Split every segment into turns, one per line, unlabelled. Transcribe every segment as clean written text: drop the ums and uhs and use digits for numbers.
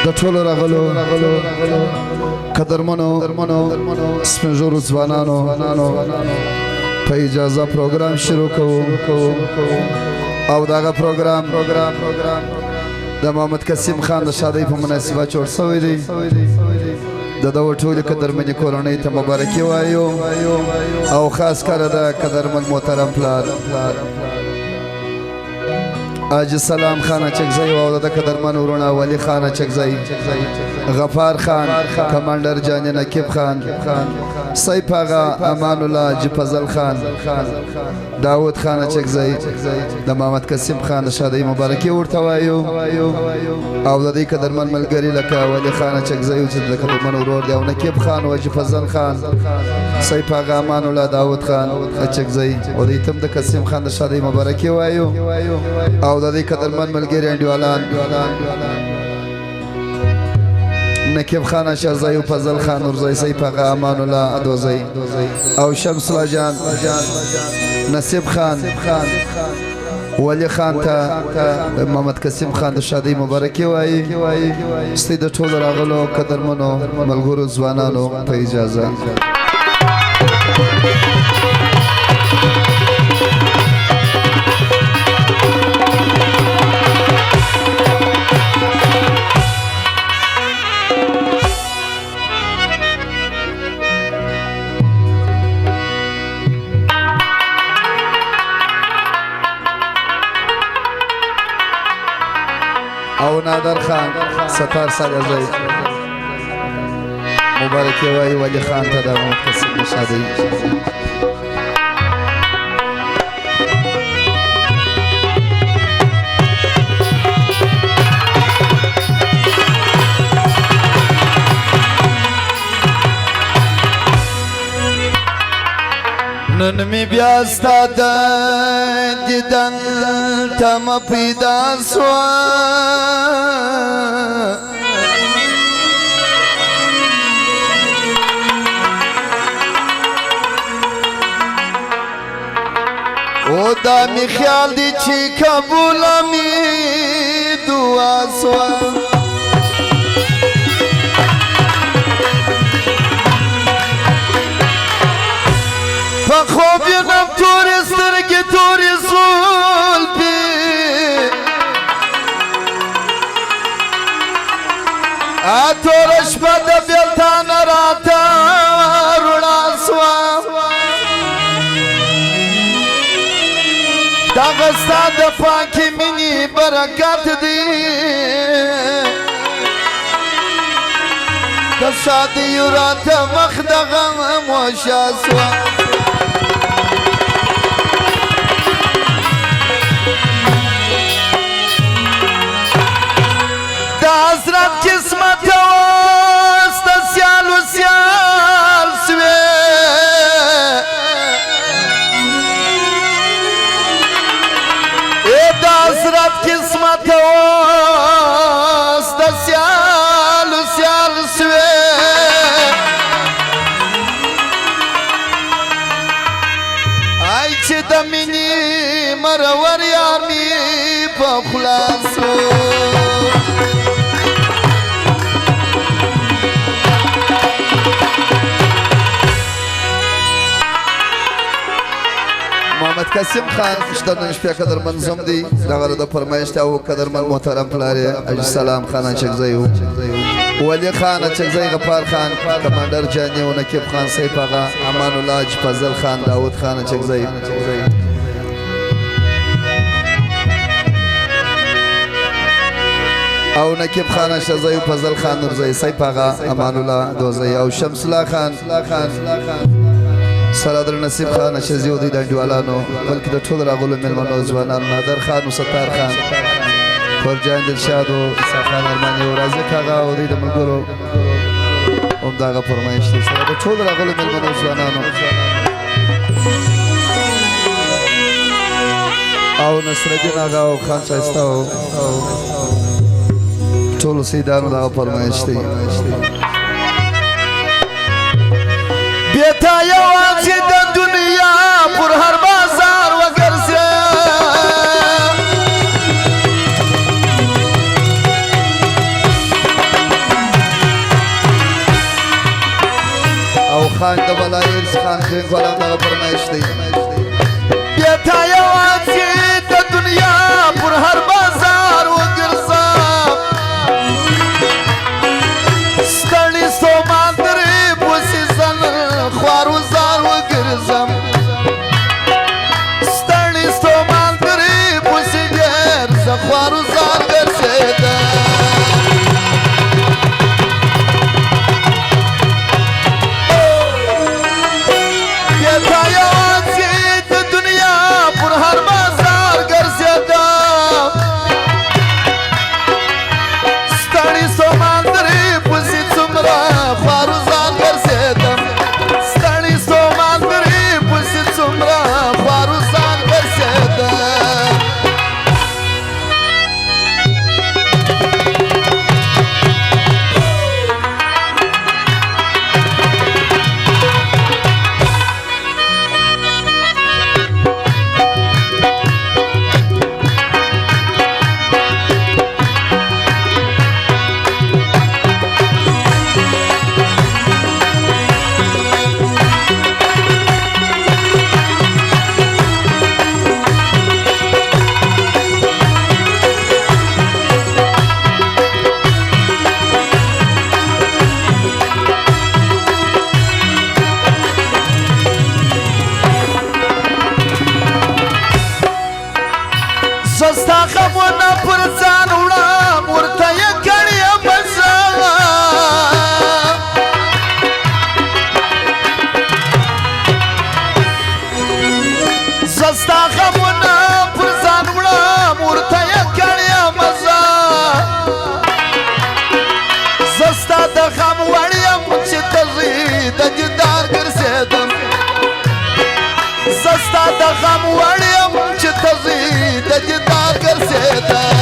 د ټولو راغلو قدرمنو سپین ږیرو ځوانانو په اجازه پروګرام شروع کوو او دغه پروګرام د محمد قسیم خان د شادۍ په مناسبت جوړ شوی دی د دغو ټولې قدرمنې کورنۍ ته مبارکي وایو او خاص کره د قدرمن محترم پلار حاجي سلام خان اچکزی او د قدرمن ورونه ولی خان اچکزی غفار خان کمانډر جان نقیب خان سیف آغا امان الله جفزل خان داود خان اچکزی د محمد قسیم خان د شادۍ مبارکي ورته وایو او د دې قدرمن ملګري لکه ولی خان اچکزی چې د قدرمن ورور دی او نقیب خان او جفزل خان سیف آغا امان الله داود خان اچکزی او د تم د قسیم خان د شادۍ مبارکي وایو او د دې قدرمن ملګري انډیوالان نقیب خان شهزای او فضل خان نورزی سیف آغا امان الله ادوزی او شمس الله جان نصیب خان ولی خان ته محمد قسیم خان د شادۍ مبارکي وایي ستاسو د ټولو راغلو قدرمنو ملګرو ځوانانو په اجازه او نادر خان ستار سالزی مبارکی وای ولی خان ته د محمد قسیم شادۍ نن می بیا ستا د دیدن تم پیدا سوا او دا می خیال دی چې قبول می دعا سوا خوب ینم توری سترگی توری زلفی آتورش بد بیلتان راتا رونا سوا داغستا دفاکی منی برکات دی دشادی یورات مخدغم موشا سوا حضرت قسمت وست سیال و سیال سوی اید حضرت قسمت وست سیال و سیال سوی ای چه دمینی مرور یارمی پخلاسو محمد قسیم خان شتنن شپه قدرمن زم دی دغه د فرمایش ته او قدرمن محترم پلار حاجي سلام خان اچکزی ولی خان اچکزی غفار خان کمانډر جانی او نقیب خان سیف آغا امان الله جفزل خان داود خان اچکزی او نقیب خان شهزای او فضل خان نورزی سیف آغا امان الله دوزی او شمس الله خان سرادر نصیب خان شهزی او د انډیوالانو بلکې د ټولو راغلو مېلمنو ځوانانو نادر خان او ستار خان فرجان دلشاد او عیسی خان ارماني او رازق آغا او د ملګرو همدغه فرمایش دی سره د ټولو راغلو مېلمنو ځوانانو او نصرالدین آغا او خان شایسته او ټولو سیدانو دغه فرمایش دی بیتا یوازې د دنیا پر هر بازار وګرځه زستا غمونه پر ځان وړم ورته یې کړې مزه زستا غمونه پر ځان وړم ورته یې کړې مزه زستا د غم وړ یم چې تږي د دیدار ګرځېدم زستا د غم وړ یم چې تږي د دیدار ګرځېدم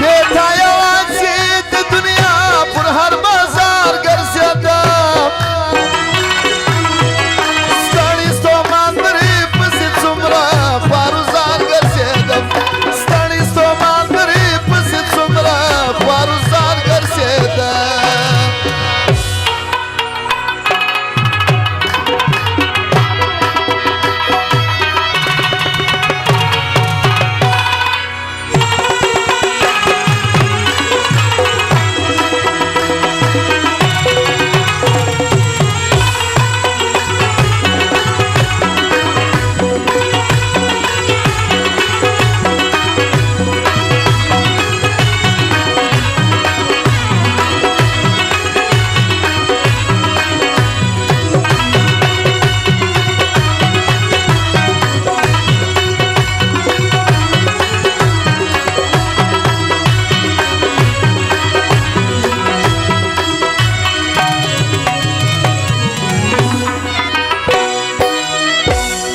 بې تا یوازې د دنیا پر هر بازار ګرځېدم ستړي ستومان درې پسې څومره خوارزار ګرځېدم ستړي ستومان درې پسې څومره خوارزار ګرځېدم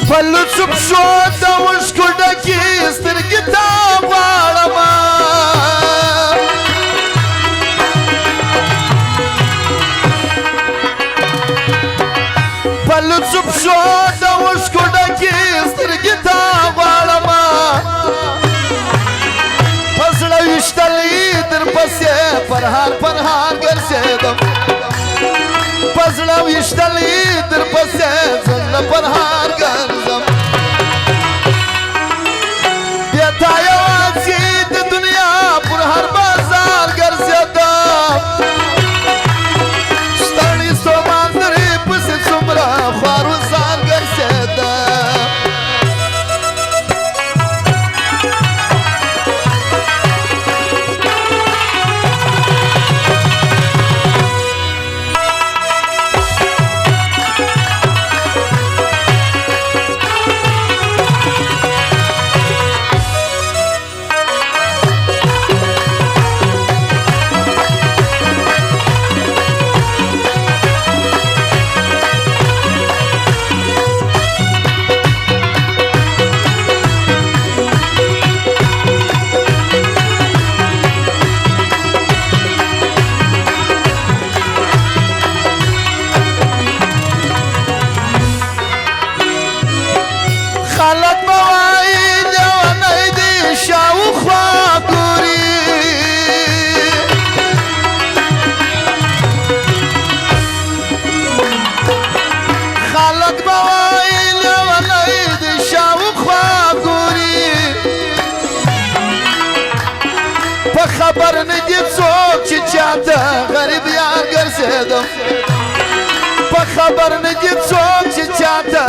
پلو چوپ شو د اوښکو ډکې سترګې ته غواړمه پلو چوپ شو د اوښکو ډکې سترګې ته غواړمه په زړه ویشتلې درپسې پرهار پرهار ګرځېدم په زړه ویشتلې درپسې زړه پرهار ګرځم بې تا یوازې د دنیا پر هر بازار ګرځېدم ستړي ستومان درې پسې څومره خوارزار ګرځېدم خلک به وایي لیونی دی شاوخوا ګوري خلک به وایي لیونی دی شاوخوا ګوري په خبر نه دي څوک چې چاته غریب یار ګرځېدم په خبر نه دي څوک چې چاته